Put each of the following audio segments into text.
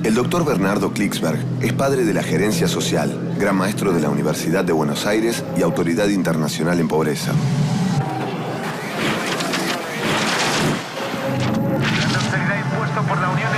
El doctor Bernardo Klicksberg es padre de la Gerencia Social, gran maestro de la Universidad de Buenos Aires y autoridad internacional en pobreza. Será impuesto por la Unión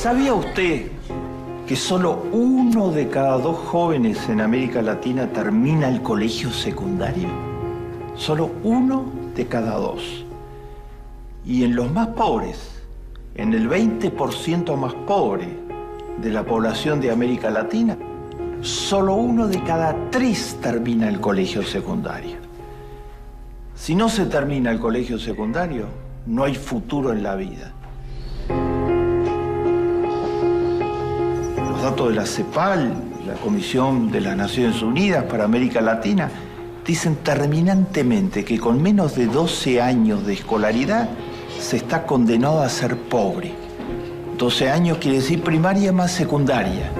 ¿Sabía usted que solo 1 de cada 2 jóvenes en América Latina termina el colegio secundario? Solo 1 de cada 2. Y en los más pobres, en el 20% más pobre de la población de América Latina, solo 1 de cada 3 termina el colegio secundario. Si no se termina el colegio secundario, no hay futuro en la vida. Los datos de la CEPAL, la Comisión de las Naciones Unidas para América Latina, dicen terminantemente que con menos de 12 años de escolaridad se está condenado a ser pobre. 12 años quiere decir primaria más secundaria.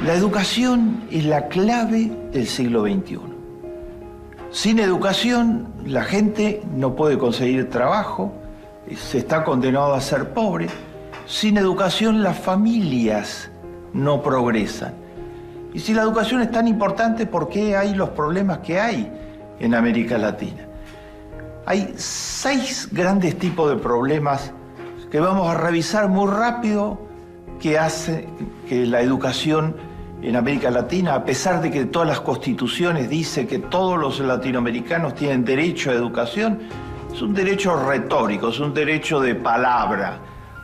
La educación es la clave del siglo XXI. Sin educación, la gente no puede conseguir trabajo, se está condenado a ser pobre. Sin educación, las familias no progresan. Y si la educación es tan importante, ¿por qué hay los problemas que hay en América Latina? Hay 6 grandes tipos de problemas que vamos a revisar muy rápido que hace que la educación en América Latina, a pesar de que todas las constituciones dicen que todos los latinoamericanos tienen derecho a educación, es un derecho retórico, es un derecho de palabra,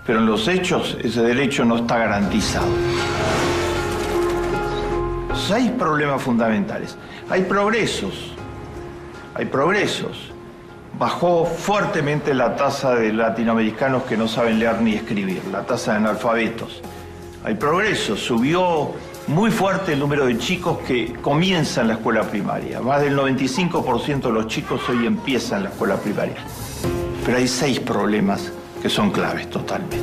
pero en los hechos ese derecho no está garantizado. 6 problemas fundamentales. Hay progresos. Bajó fuertemente la tasa de latinoamericanos que no saben leer ni escribir, la tasa de analfabetos. Hay progresos, subió muy fuerte el número de chicos que comienzan la escuela primaria. Más del 95% de los chicos hoy empiezan la escuela primaria. Pero hay 6 problemas que son claves totalmente.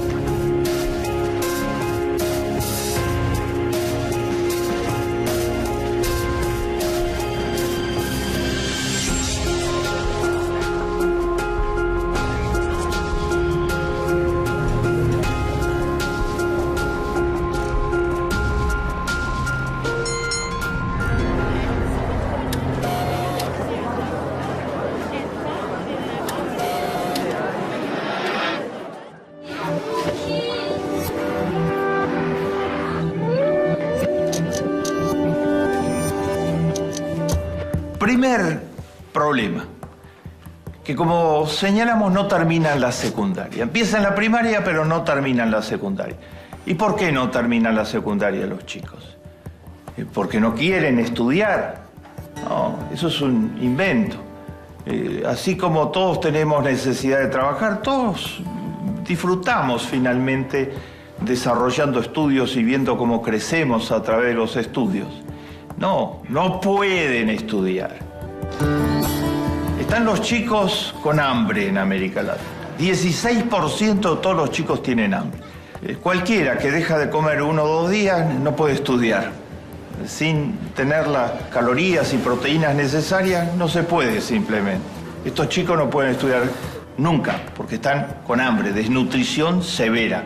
Primer problema, que como señalamos no termina en la secundaria. Empieza en la primaria, pero no termina en la secundaria. ¿Y por qué no terminan la secundaria los chicos? ¿Porque no quieren estudiar? No, eso es un invento. Así como todos tenemos necesidad de trabajar, todos disfrutamos finalmente desarrollando estudios y viendo cómo crecemos a través de los estudios. No pueden estudiar. Están los chicos con hambre en América Latina. 16% de todos los chicos tienen hambre. Cualquiera que deja de comer 1 o 2 días no puede estudiar. Sin tener las calorías y proteínas necesarias no se puede simplemente. Estos chicos no pueden estudiar nunca porque están con hambre, desnutrición severa.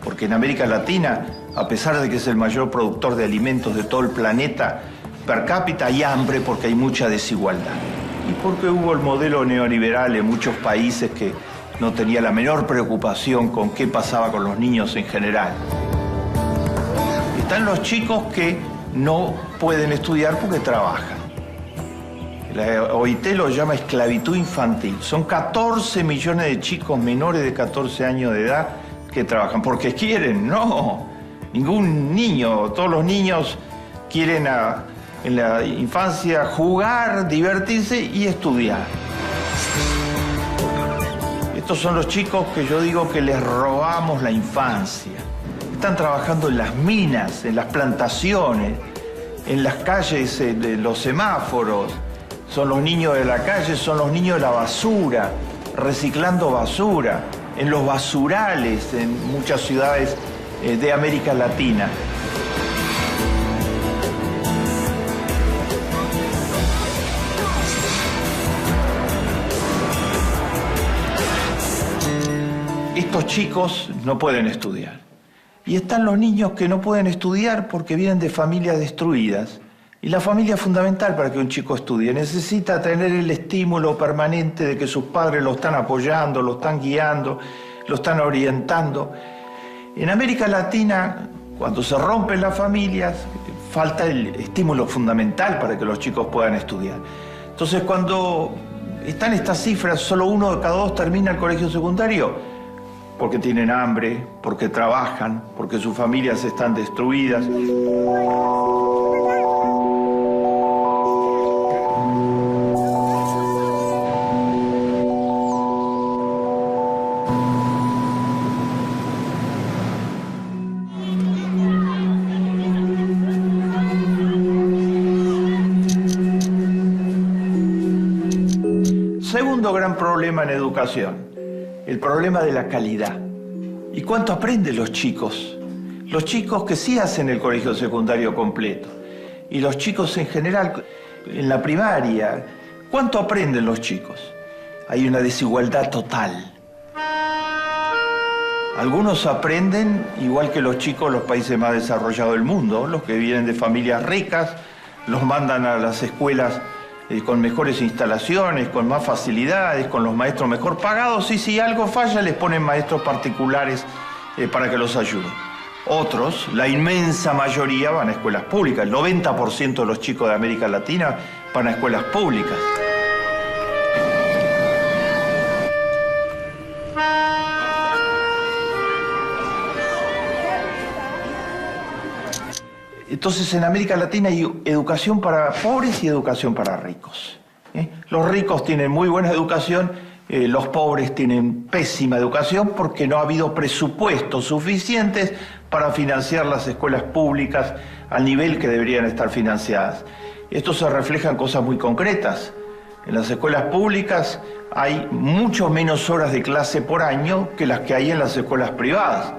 Porque en América Latina, a pesar de que es el mayor productor de alimentos de todo el planeta, per cápita hay hambre porque hay mucha desigualdad. Y porque hubo el modelo neoliberal en muchos países que no tenía la menor preocupación con qué pasaba con los niños en general. Están los chicos que no pueden estudiar porque trabajan. La OIT lo llama esclavitud infantil. Son 14 millones de chicos menores de 14 años de edad que trabajan. ¿Porque quieren? No. Ningún niño, todos los niños quieren en la infancia jugar, divertirse y estudiar. Estos son los chicos que yo digo que les robamos la infancia. Están trabajando en las minas, en las plantaciones, en las calles, de los semáforos. Son los niños de la calle, son los niños de la basura, reciclando basura, en los basurales en muchas ciudades de América Latina. Estos chicos no pueden estudiar. Y están los niños que no pueden estudiar porque vienen de familias destruidas. Y la familia es fundamental para que un chico estudie. Necesita tener el estímulo permanente de que sus padres lo están apoyando, lo están guiando, lo están orientando. En América Latina, cuando se rompen las familias, falta el estímulo fundamental para que los chicos puedan estudiar. Entonces, cuando están estas cifras, solo 1 de cada 2 termina el colegio secundario, porque tienen hambre, porque trabajan, porque sus familias están destruidas. Segundo gran problema en educación. El problema de la calidad. ¿Y cuánto aprenden los chicos? Los chicos que sí hacen el colegio secundario completo. Y los chicos en general, en la primaria, ¿cuánto aprenden los chicos? Hay una desigualdad total. Algunos aprenden igual que los chicos de los países más desarrollados del mundo, los que vienen de familias ricas, los mandan a las escuelas con mejores instalaciones, con más facilidades, con los maestros mejor pagados, y si algo falla les ponen maestros particulares para que los ayuden. Otros, la inmensa mayoría, van a escuelas públicas. El 90% de los chicos de América Latina van a escuelas públicas. Entonces, en América Latina hay educación para pobres y educación para ricos. Los ricos tienen muy buena educación, los pobres tienen pésima educación porque no ha habido presupuestos suficientes para financiar las escuelas públicas al nivel que deberían estar financiadas. Esto se refleja en cosas muy concretas. En las escuelas públicas hay mucho menos horas de clase por año que las que hay en las escuelas privadas.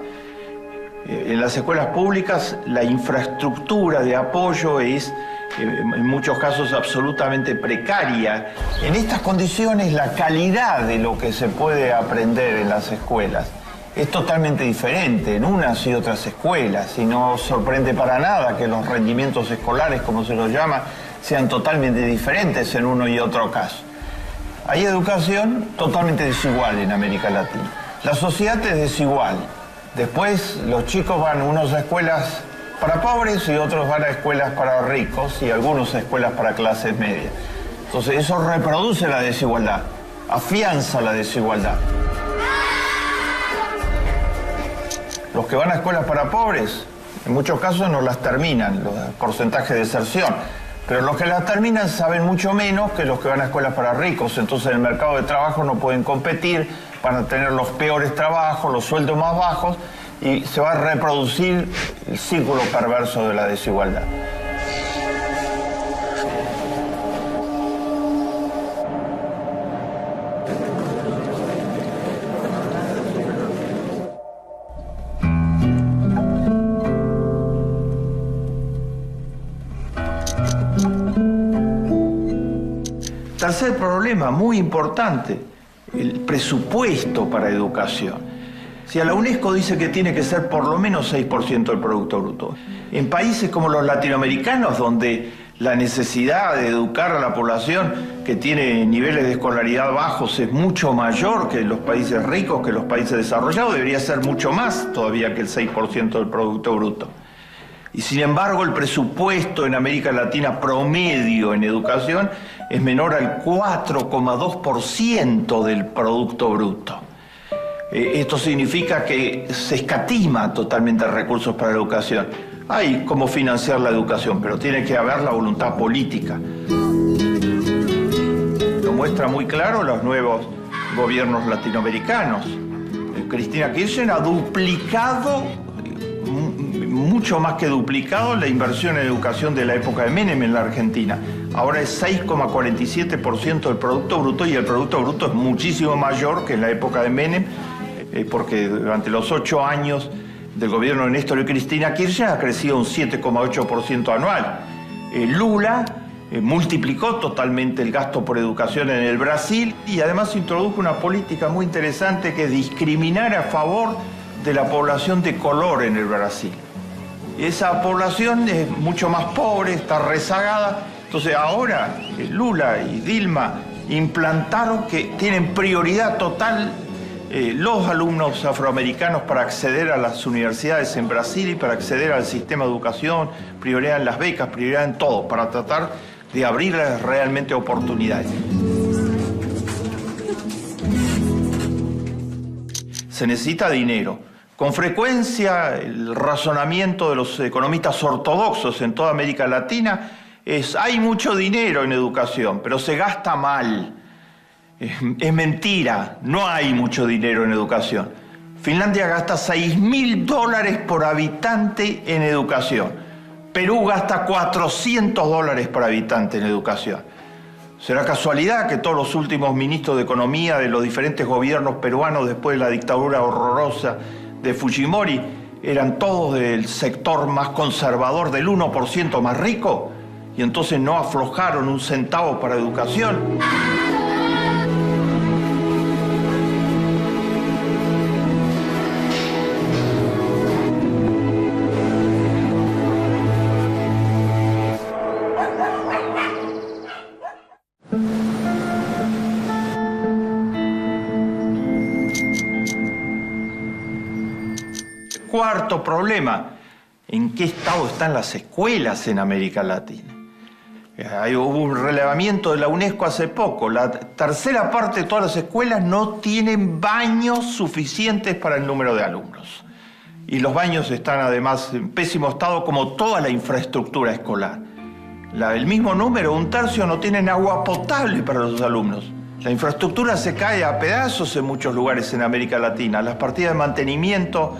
En las escuelas públicas la infraestructura de apoyo es en muchos casos absolutamente precaria. En estas condiciones la calidad de lo que se puede aprender en las escuelas es totalmente diferente en unas y otras escuelas, y no sorprende para nada que los rendimientos escolares, como se los llama, sean totalmente diferentes en uno y otro caso. Hay educación totalmente desigual en América Latina. La sociedad es desigual. Después los chicos van unos a escuelas para pobres y otros van a escuelas para ricos y algunos a escuelas para clases medias. Entonces eso reproduce la desigualdad, afianza la desigualdad. Los que van a escuelas para pobres, en muchos casos no las terminan, los porcentajes de deserción. Pero los que las terminan saben mucho menos que los que van a escuelas para ricos. Entonces en el mercado de trabajo no pueden competir, van a tener los peores trabajos, los sueldos más bajos, y se va a reproducir el círculo perverso de la desigualdad. Tercer problema muy importante, el presupuesto para educación. Si a la UNESCO dice que tiene que ser por lo menos 6% del Producto Bruto. En países como los latinoamericanos, donde la necesidad de educar a la población que tiene niveles de escolaridad bajos es mucho mayor que en los países ricos, que en los países desarrollados, debería ser mucho más todavía que el 6% del Producto Bruto. Y sin embargo, el presupuesto en América Latina promedio en educación es menor al 4,2% del Producto Bruto. Esto significa que se escatima totalmente recursos para la educación. Hay cómo financiar la educación, pero tiene que haber la voluntad política. Lo muestra muy claro los nuevos gobiernos latinoamericanos. Cristina Kirchner ha duplicado, mucho más que duplicado, la inversión en educación de la época de Menem en la Argentina. Ahora es 6,47% del Producto Bruto, y el Producto Bruto es muchísimo mayor que en la época de Menem, porque durante los 8 años del gobierno de Néstor y Cristina Kirchner ha crecido un 7,8% anual. Lula multiplicó totalmente el gasto por educación en el Brasil, y además introdujo una política muy interesante, que es discriminar a favor de la población de color en el Brasil. Esa población es mucho más pobre, está rezagada. Entonces ahora Lula y Dilma implantaron que tienen prioridad total los alumnos afroamericanos para acceder a las universidades en Brasil y para acceder al sistema de educación, prioridad en las becas, prioridad en todo, para tratar de abrirles realmente oportunidades. Se necesita dinero. Con frecuencia el razonamiento de los economistas ortodoxos en toda América Latina es: hay mucho dinero en educación, pero se gasta mal. Es mentira, no hay mucho dinero en educación. Finlandia gasta $6.000 por habitante en educación. Perú gasta $400 por habitante en educación. ¿Será casualidad que todos los últimos ministros de Economía de los diferentes gobiernos peruanos después de la dictadura horrorosa de Fujimori eran todos del sector más conservador, del 1% más rico, y entonces no aflojaron un centavo para educación? Cuarto problema: ¿en qué estado están las escuelas en América Latina? Hubo un relevamiento de la UNESCO hace poco. La tercera parte de todas las escuelas no tienen baños suficientes para el número de alumnos. Y los baños están además en pésimo estado, como toda la infraestructura escolar. El mismo número, un tercio, no tienen agua potable para los alumnos. La infraestructura se cae a pedazos en muchos lugares en América Latina. Las partidas de mantenimiento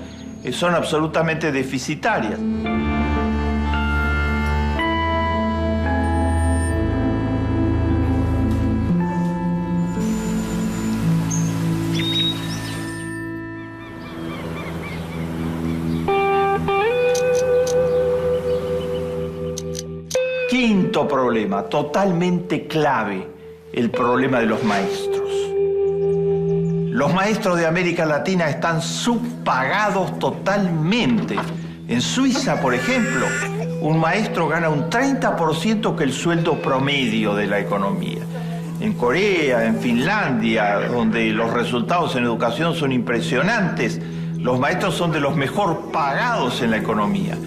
son absolutamente deficitarias. Quinto problema, totalmente clave: el problema de los maestros. Los maestros de América Latina están subpagados totalmente. En Suiza, por ejemplo, un maestro gana un 30% que el sueldo promedio de la economía. En Corea, en Finlandia, donde los resultados en educación son impresionantes, los maestros son de los mejor pagados en la economía.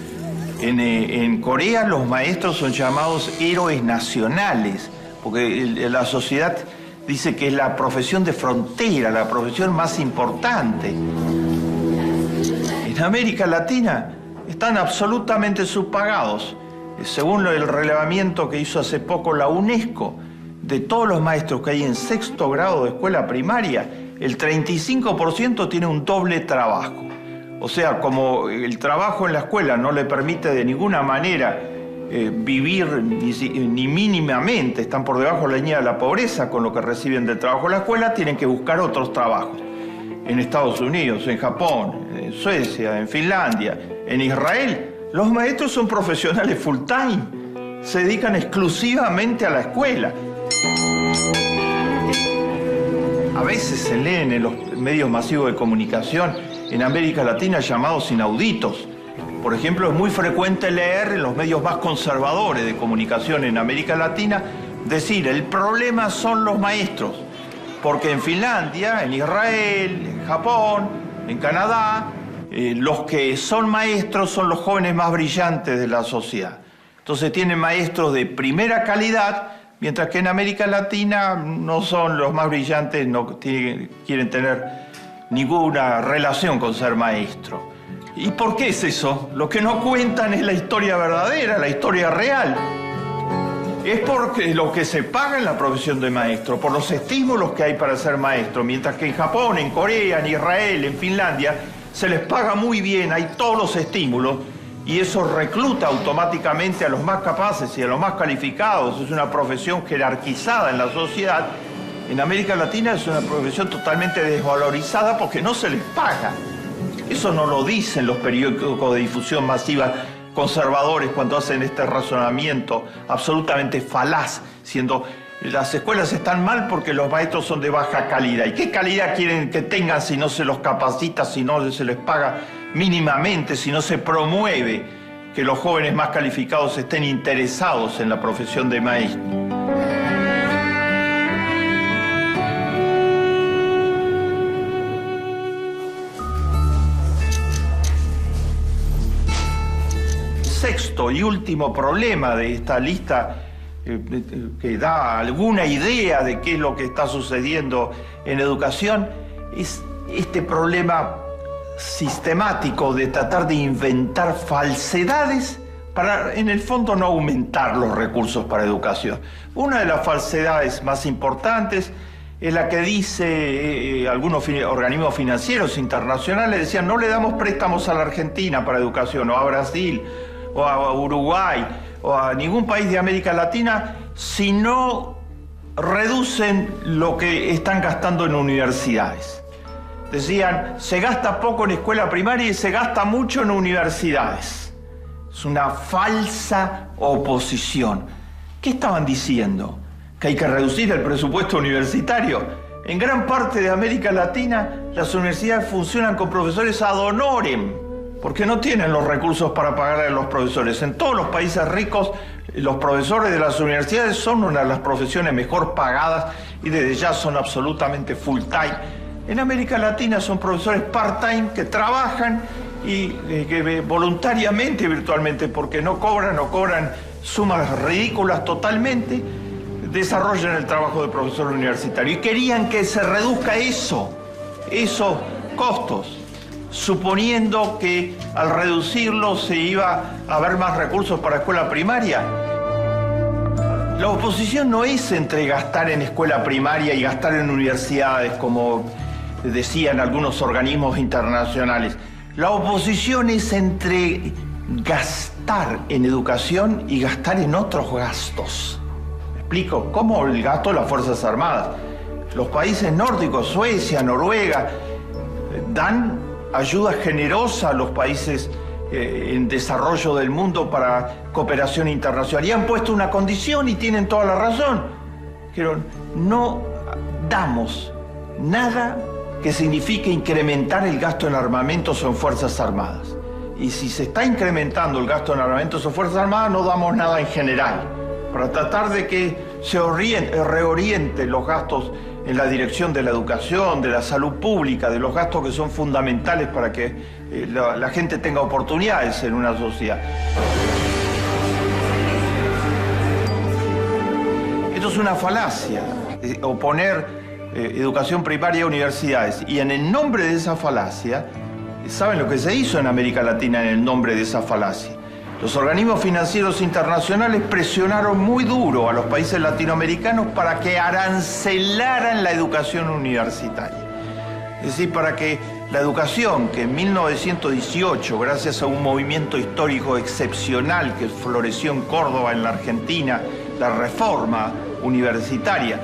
En Corea los maestros son llamados héroes nacionales, porque la sociedad dice que es la profesión de frontera, la profesión más importante. En América Latina están absolutamente subpagados. Según el relevamiento que hizo hace poco la UNESCO, de todos los maestros que hay en 6º grado de escuela primaria, el 35% tiene un doble trabajo. O sea, como el trabajo en la escuela no le permite de ninguna manera vivir ni mínimamente, están por debajo de la línea de la pobreza con lo que reciben del trabajo en la escuela, tienen que buscar otros trabajos. En Estados Unidos, en Japón, en Suecia, en Finlandia, en Israel, los maestros son profesionales full time, se dedican exclusivamente a la escuela. A veces se leen en los medios masivos de comunicación en América Latina llamados inauditos. Por ejemplo, es muy frecuente leer en los medios más conservadores de comunicación en América Latina decir: el problema son los maestros, porque en Finlandia, en Israel, en Japón, en Canadá, los que son maestros son los jóvenes más brillantes de la sociedad. Entonces tienen maestros de primera calidad, mientras que en América Latina no son los más brillantes, no quieren tener ninguna relación con ser maestro. ¿Y por qué es eso? Lo que no cuentan es la historia verdadera, la historia real. Es porque lo que se paga en la profesión de maestro, por los estímulos que hay para ser maestro, mientras que en Japón, en Corea, en Israel, en Finlandia, se les paga muy bien, hay todos los estímulos, y eso recluta automáticamente a los más capaces y a los más calificados. Es una profesión jerarquizada en la sociedad. En América Latina es una profesión totalmente desvalorizada porque no se les paga. Eso no lo dicen los periódicos de difusión masiva conservadores cuando hacen este razonamiento absolutamente falaz, siendo las escuelas están mal porque los maestros son de baja calidad. ¿Y qué calidad quieren que tengan si no se los capacita, si no se les paga mínimamente, si no se promueve que los jóvenes más calificados estén interesados en la profesión de maestro? Sexto y último problema de esta lista que da alguna idea de qué es lo que está sucediendo en educación es este problema sistemático de tratar de inventar falsedades para, en el fondo, no aumentar los recursos para educación. Una de las falsedades más importantes es la que dice algunos organismos financieros internacionales, decían no le damos préstamos a la Argentina para educación, o a Brasil, o a Uruguay, o a ningún país de América Latina, si no reducen lo que están gastando en universidades. Decían, se gasta poco en escuela primaria y se gasta mucho en universidades. Es una falsa oposición. ¿Qué estaban diciendo? ¿Que hay que reducir el presupuesto universitario? En gran parte de América Latina, las universidades funcionan con profesores ad honorem, porque no tienen los recursos para pagarle a los profesores. En todos los países ricos, los profesores de las universidades son una de las profesiones mejor pagadas y desde ya son absolutamente full time. En América Latina son profesores part-time que trabajan y que voluntariamente, virtualmente, porque no cobran sumas ridículas totalmente, desarrollan el trabajo de profesor universitario. Y querían que se reduzca esos costos, suponiendo que al reducirlo se iba a haber más recursos para escuela primaria. La oposición no es entre gastar en escuela primaria y gastar en universidades, como decían algunos organismos internacionales. La oposición es entre gastar en educación y gastar en otros gastos. ¿Me explico? Como el gasto de las Fuerzas Armadas. Los países nórdicos, Suecia, Noruega, dan ayuda generosa a los países en desarrollo del mundo para cooperación internacional. Y han puesto una condición y tienen toda la razón. Pero no damos nada que signifique incrementar el gasto en armamentos o en Fuerzas Armadas. Y si se está incrementando el gasto en armamentos o Fuerzas Armadas, no damos nada en general, para tratar de que se reorienten los gastos en la dirección de la educación, de la salud pública, de los gastos que son fundamentales para que la gente tenga oportunidades en una sociedad. Esto es una falacia, oponer educación primaria a universidades. Y en el nombre de esa falacia, ¿saben lo que se hizo en América Latina en el nombre de esa falacia? Los organismos financieros internacionales presionaron muy duro a los países latinoamericanos para que arancelaran la educación universitaria. Es decir, para que la educación que en 1918, gracias a un movimiento histórico excepcional que floreció en Córdoba, en la Argentina, la reforma universitaria,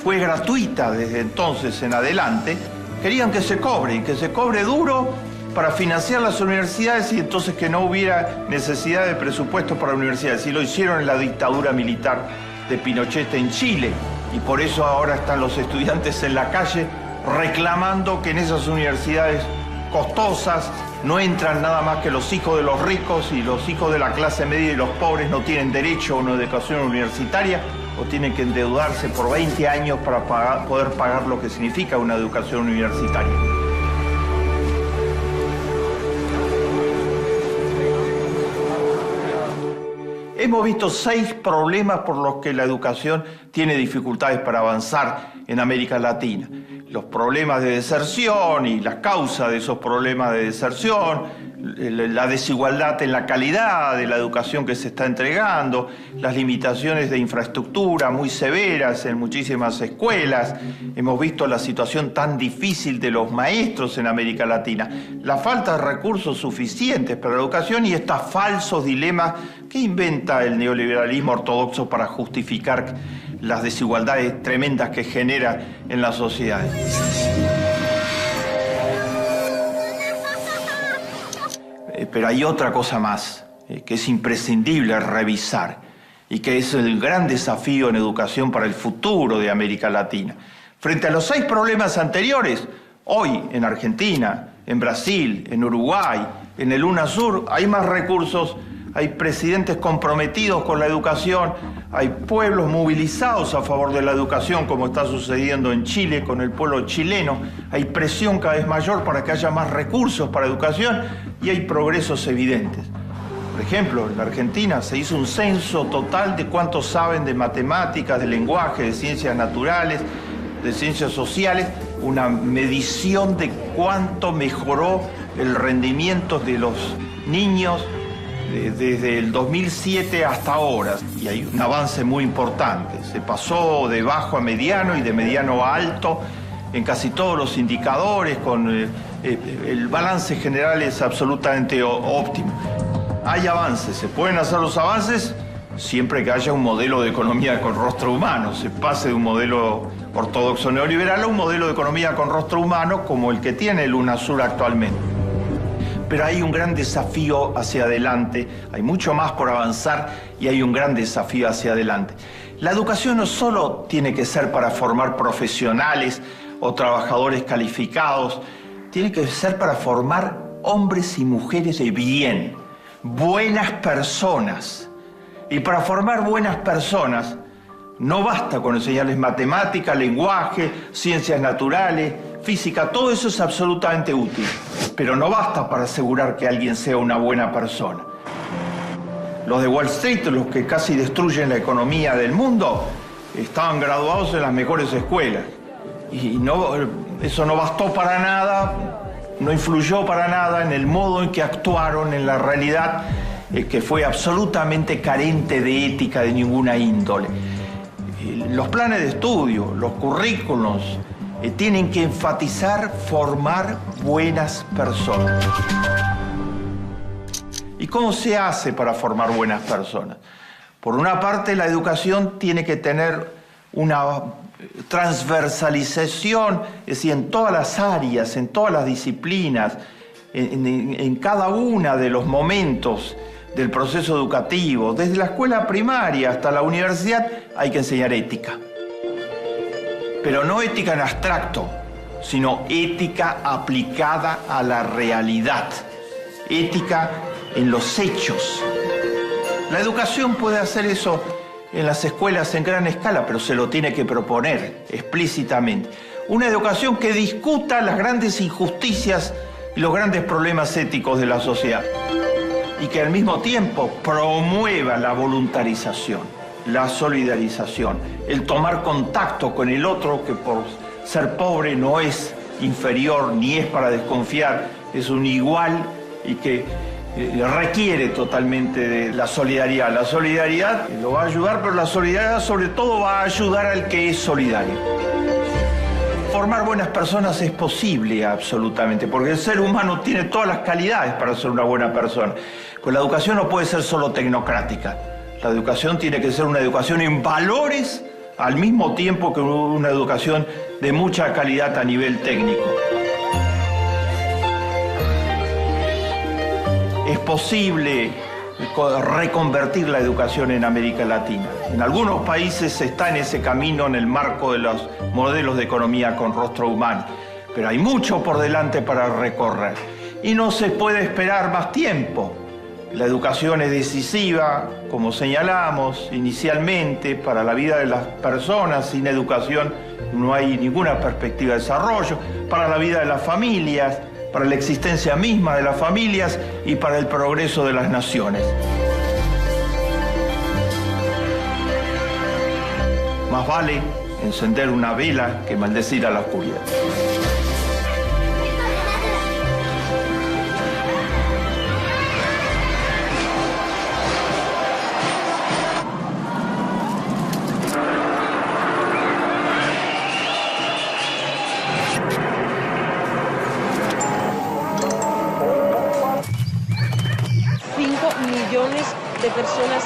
fue gratuita desde entonces en adelante, querían que se cobre duro para financiar las universidades y entonces que no hubiera necesidad de presupuesto para universidades. Y lo hicieron en la dictadura militar de Pinochet en Chile. Y por eso ahora están los estudiantes en la calle reclamando que en esas universidades costosas no entran nada más que los hijos de los ricos y los hijos de la clase media y los pobres no tienen derecho a una educación universitaria o tienen que endeudarse por 20 años para poder pagar lo que significa una educación universitaria. Hemos visto 6 problemas por los que la educación tiene dificultades para avanzar en América Latina. Los problemas de deserción y las causas de esos problemas de deserción, la desigualdad en la calidad de la educación que se está entregando, las limitaciones de infraestructura muy severas en muchísimas escuelas. Hemos visto la situación tan difícil de los maestros en América Latina, la falta de recursos suficientes para la educación y estos falsos dilemas que inventa el neoliberalismo ortodoxo para justificar las desigualdades tremendas que genera en las sociedades. Pero hay otra cosa más que es imprescindible revisar y que es el gran desafío en educación para el futuro de América Latina. Frente a los 6 problemas anteriores, hoy en Argentina, en Brasil, en Uruguay, en el UNASUR, hay más recursos, hay presidentes comprometidos con la educación, hay pueblos movilizados a favor de la educación, como está sucediendo en Chile con el pueblo chileno, hay presión cada vez mayor para que haya más recursos para educación y hay progresos evidentes. Por ejemplo, en la Argentina se hizo un censo total de cuántos saben de matemáticas, de lenguaje, de ciencias naturales, de ciencias sociales, una medición de cuánto mejoró el rendimiento de los niños desde el 2007 hasta ahora, y hay un avance muy importante. Se pasó de bajo a mediano y de mediano a alto en casi todos los indicadores, con el balance general es absolutamente óptimo. Hay avances, se pueden hacer los avances siempre que haya un modelo de economía con rostro humano, se pase de un modelo ortodoxo neoliberal a un modelo de economía con rostro humano como el que tiene el UNASUR actualmente. Pero hay un gran desafío hacia adelante, hay mucho más por avanzar y hay un gran desafío hacia adelante. La educación no solo tiene que ser para formar profesionales o trabajadores calificados, tiene que ser para formar hombres y mujeres de bien, buenas personas. Y para formar buenas personas no basta con enseñarles matemática, lenguaje, ciencias naturales, física, todo eso es absolutamente útil, pero no basta para asegurar que alguien sea una buena persona. Los de Wall Street, los que casi destruyen la economía del mundo, estaban graduados en las mejores escuelas. Y eso no bastó para nada, no influyó para nada en el modo en que actuaron en la realidad, que fue absolutamente carente de ética de ninguna índole. Los planes de estudio, los currículos, tienen que enfatizar formar buenas personas. ¿Y cómo se hace para formar buenas personas? Por una parte, la educación tiene que tener una transversalización, es decir, en todas las áreas, en todas las disciplinas, en cada uno de los momentos del proceso educativo, desde la escuela primaria hasta la universidad, hay que enseñar ética. Pero no ética en abstracto, sino ética aplicada a la realidad, ética en los hechos. La educación puede hacer eso en las escuelas en gran escala, pero se lo tiene que proponer explícitamente. Una educación que discuta las grandes injusticias y los grandes problemas éticos de la sociedad y que al mismo tiempo promueva la voluntarización, la solidarización, el tomar contacto con el otro que por ser pobre no es inferior ni es para desconfiar, es un igual y que requiere totalmente de la solidaridad. La solidaridad lo va a ayudar, pero la solidaridad sobre todo va a ayudar al que es solidario. Formar buenas personas es posible absolutamente, porque el ser humano tiene todas las calidades para ser una buena persona. Pues la educación no puede ser solo tecnocrática. La educación tiene que ser una educación en valores al mismo tiempo que una educación de mucha calidad a nivel técnico. Es posible reconvertir la educación en América Latina. En algunos países se está en ese camino en el marco de los modelos de economía con rostro humano, pero hay mucho por delante para recorrer y no se puede esperar más tiempo. La educación es decisiva, como señalamos inicialmente, para la vida de las personas. Sin educación no hay ninguna perspectiva de desarrollo, para la vida de las familias, para la existencia misma de las familias y para el progreso de las naciones. Más vale encender una vela que maldecir a la oscuridad. millones de personas.